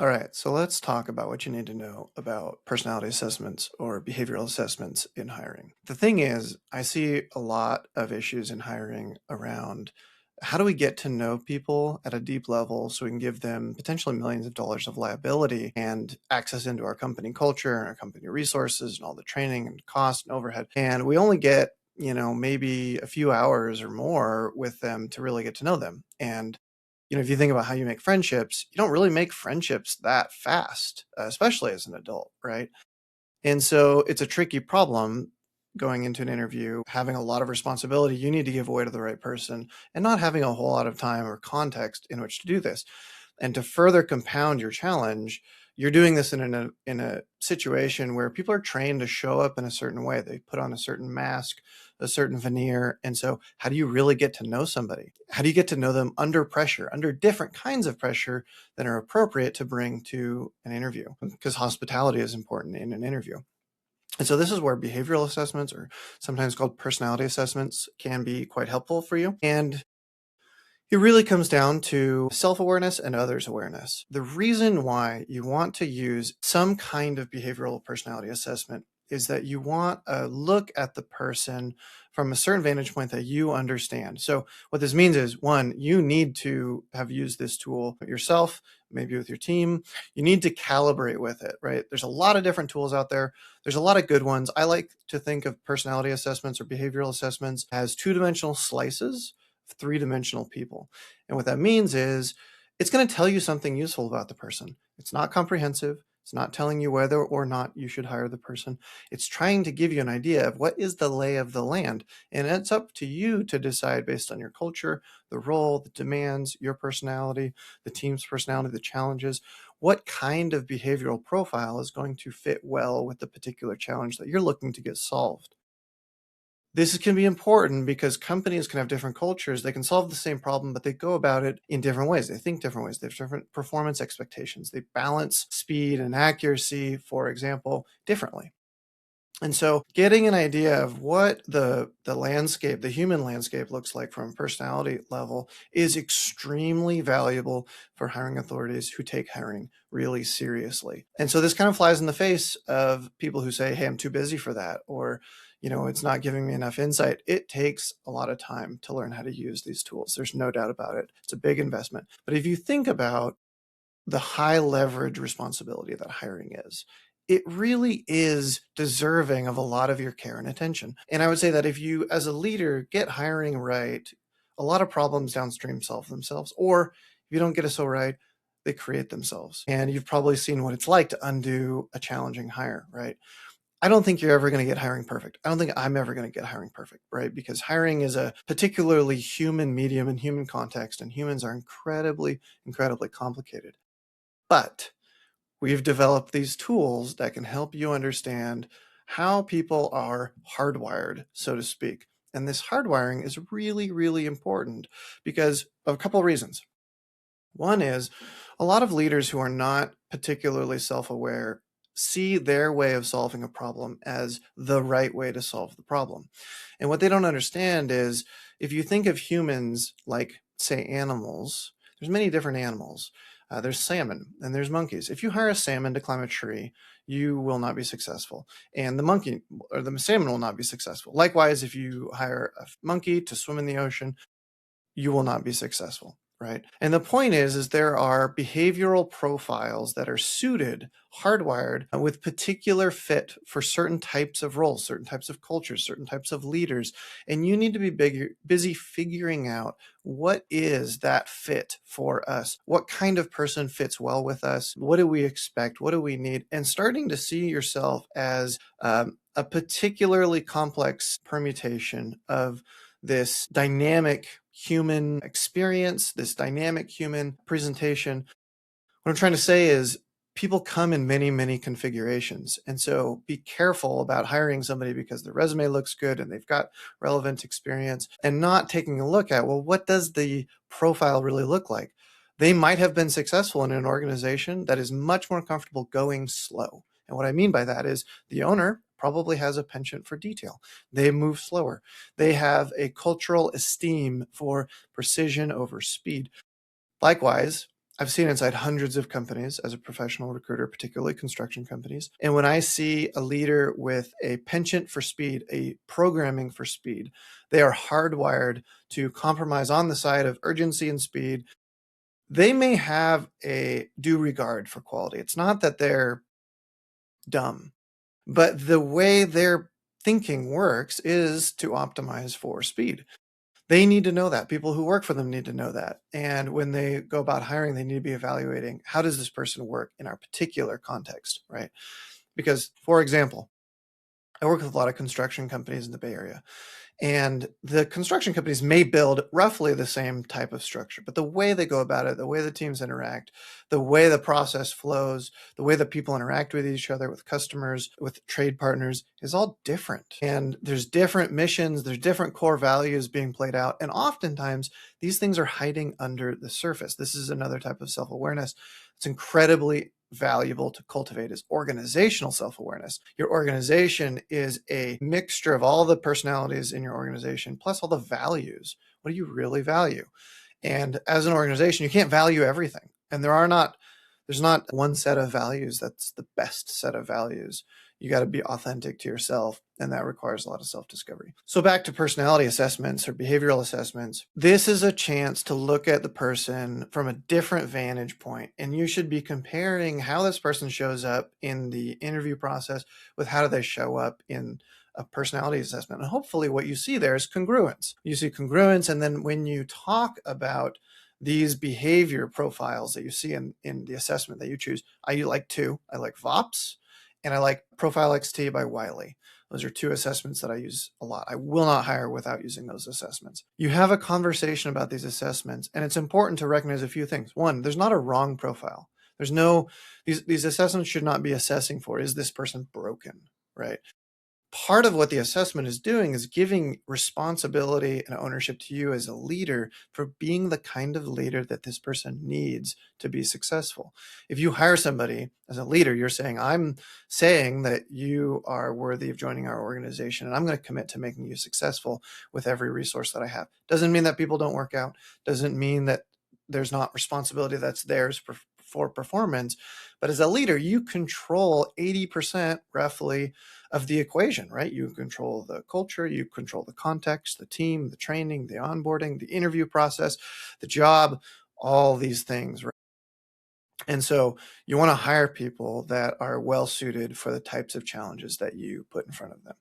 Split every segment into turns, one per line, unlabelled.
All right, so let's talk about what you need to know about personality assessments or behavioral assessments in hiring. The thing is, I see a lot of issues in hiring around how do we get to know people at a deep level so we can give them potentially millions of dollars of liability and access into our company culture and our company resources and all the training and cost and overhead. And we only get, maybe a few hours or more with them to really get to know them. And if you think about how you make friendships, you don't really make friendships that fast, especially as an adult, right? And so it's a tricky problem going into an interview, having a lot of responsibility you need to give away to the right person, and not having a whole lot of time or context in which to do this. And to further compound your challenge, you're doing this in a situation where people are trained to show up in a certain way. They put on a certain mask, a certain veneer. And so how do you really get to know somebody? How do you get to know them under pressure, under different kinds of pressure that are appropriate to bring to an interview? Because hospitality is important in an interview. And so this is where behavioral assessments, or sometimes called personality assessments, can be quite helpful for you. And it really comes down to self-awareness and others' awareness. The reason why you want to use some kind of behavioral personality assessment is that you want a look at the person from a certain vantage point that you understand. So what this means is, one, you need to have used this tool yourself, maybe with your team. You need to calibrate with it, right? There's a lot of different tools out there. There's a lot of good ones. I like to think of personality assessments or behavioral assessments as two-dimensional slices, three-dimensional people. And what that means is it's going to tell you something useful about the person. It's not comprehensive. It's not telling you whether or not you should hire the person. It's trying to give you an idea of what is the lay of the land. And it's up to you to decide based on your culture, the role, the demands, your personality, the team's personality, the challenges, what kind of behavioral profile is going to fit well with the particular challenge that you're looking to get solved. This can be important because companies can have different cultures. They can solve the same problem, but they go about it in different ways. They think different ways. They have different performance expectations. They balance speed and accuracy, for example, differently. And so getting an idea of what the landscape, the human landscape looks like from a personality level is extremely valuable for hiring authorities who take hiring really seriously. And so this kind of flies in the face of people who say, hey, I'm too busy for that, or it's not giving me enough insight. It takes a lot of time to learn how to use these tools. There's no doubt about it. It's a big investment. But if you think about the high leverage responsibility that hiring is, it really is deserving of a lot of your care and attention. And I would say that if you, as a leader, get hiring right, a lot of problems downstream solve themselves. Or if you don't get it so right, they create themselves. And you've probably seen what it's like to undo a challenging hire, right? I don't think you're ever going to get hiring perfect. I don't think I'm ever going to get hiring perfect, right? Because hiring is a particularly human medium and human context, and humans are incredibly, incredibly complicated. But we've developed these tools that can help you understand how people are hardwired, so to speak. And this hardwiring is really, really important because of a couple of reasons. One is a lot of leaders who are not particularly self-aware see their way of solving a problem as the right way to solve the problem. And what they don't understand is if you think of humans like, say, animals, there's many different animals. There's salmon and there's monkeys. If you hire a salmon to climb a tree, you will not be successful. And the monkey or the salmon will not be successful. Likewise, if you hire a monkey to swim in the ocean, you will not be successful, right? And the point is there are behavioral profiles that are suited, hardwired with particular fit for certain types of roles, certain types of cultures, certain types of leaders. And you need to be busy figuring out what is that fit for us? What kind of person fits well with us? What do we expect? What do we need? And starting to see yourself as a particularly complex permutation of this dynamic human experience, this dynamic human presentation. What I'm trying to say is people come in many, many configurations. And so be careful about hiring somebody because their resume looks good and they've got relevant experience and not taking a look at, well, what does the profile really look like? They might have been successful in an organization that is much more comfortable going slow. And what I mean by that is the owner probably has a penchant for detail. They move slower. They have a cultural esteem for precision over speed. Likewise, I've seen inside hundreds of companies as a professional recruiter, particularly construction companies. And when I see a leader with a penchant for speed, a programming for speed, they are hardwired to compromise on the side of urgency and speed. They may have a due regard for quality. It's not that they're dumb, but the way their thinking works is to optimize for speed. They need to know that. People who work for them need to know that. And when they go about hiring, they need to be evaluating, how does this person work in our particular context, right? Because, for example, I work with a lot of construction companies in the Bay Area, and the construction companies may build roughly the same type of structure, but the way they go about it, the way the teams interact, the way the process flows, the way that people interact with each other, with customers, with trade partners is all different. And there's different missions, there's different core values being played out. And oftentimes these things are hiding under the surface. This is another type of self-awareness. It's incredibly valuable to cultivate, is organizational self-awareness. Your organization is a mixture of all the personalities in your organization, plus all the values. What do you really value? And as an organization, you can't value everything. And there's not one set of values that's the best set of values. You got to be authentic to yourself, and that requires a lot of self-discovery. So back to personality assessments or behavioral assessments. This is a chance to look at the person from a different vantage point, and you should be comparing how this person shows up in the interview process with how do they show up in a personality assessment. And hopefully what you see there is congruence. You see congruence, and then when you talk about these behavior profiles that you see in the assessment that you choose, I like two. I like VOPS and I like Profile XT by Wiley. Those are two assessments that I use a lot. I will not hire without using those assessments. You have a conversation about these assessments, and it's important to recognize a few things. One, there's not a wrong profile. There's no, these assessments should not be assessing for, is this person broken, right? Part of what the assessment is doing is giving responsibility and ownership to you as a leader for being the kind of leader that this person needs to be successful. If you hire somebody as a leader, you're saying, I'm saying that you are worthy of joining our organization, and I'm going to commit to making you successful with every resource that I have. Doesn't mean that people don't work out. Doesn't mean that there's not responsibility that's theirs for performance. But as a leader, you control 80% roughly of the equation, right? You control the culture, you control the context, the team, the training, the onboarding, the interview process, the job, all these things, right? And so you want to hire people that are well suited for the types of challenges that you put in front of them.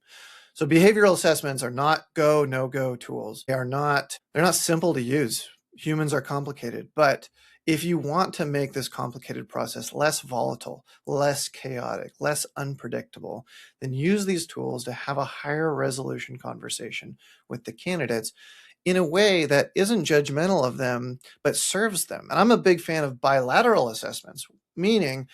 So behavioral assessments are not go, no-go tools. They're not simple to use. Humans are complicated, but if you want to make this complicated process less volatile, less chaotic, less unpredictable, then use these tools to have a higher resolution conversation with the candidates in a way that isn't judgmental of them, but serves them. And I'm a big fan of bilateral assessments, meaning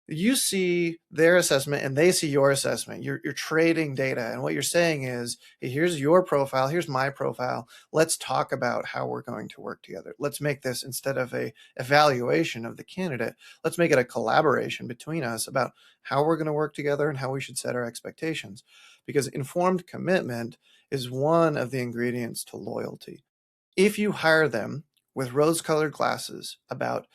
you see their assessment and they see your assessment. You're trading data, and what you're saying is, hey, here's your profile, here's my profile. Let's talk about how we're going to work together. Let's make this, instead of a evaluation of the candidate, let's make it a collaboration between us about how we're going to work together and how we should set our expectations. Because informed commitment is one of the ingredients to loyalty. If you hire them with rose-colored glasses about,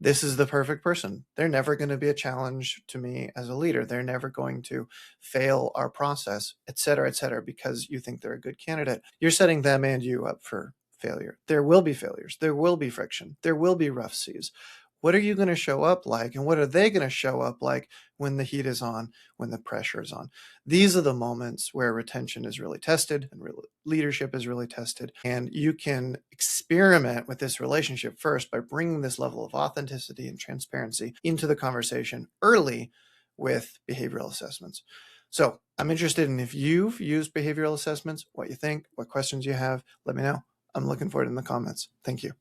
this is the perfect person, they're never going to be a challenge to me as a leader, they're never going to fail our process, et cetera, because you think they're a good candidate, you're setting them and you up for failure. There will be failures, there will be friction, there will be rough seas. What are you going to show up like, and what are they going to show up like when the heat is on, when the pressure is on? These are the moments where retention is really tested and leadership is really tested. And you can experiment with this relationship first by bringing this level of authenticity and transparency into the conversation early with behavioral assessments. So I'm interested in if you've used behavioral assessments, what you think, what questions you have, let me know. I'm looking for it in the comments. Thank you.